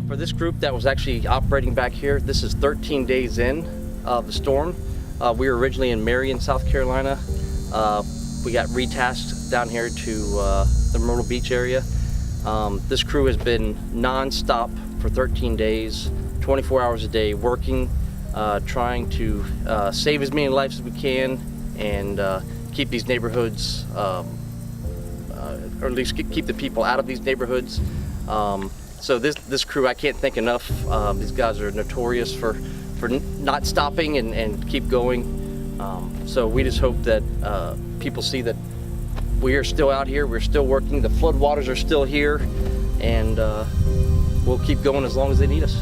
For this group that was actually operating back here, this is 13 days in of the storm. We were originally in Marion, South Carolina. We got retasked down here to the Myrtle Beach area. This crew has been non-stop for 13 days, 24 hours a day, working, trying to save as many lives as we can and keep these neighborhoods, or at least keep the people out of these neighborhoods. So this crew, I can't thank enough. These guys are notorious for not stopping and keep going. So we just hope that people see that we are still out here, we're still working, the floodwaters are still here, and we'll keep going as long as they need us.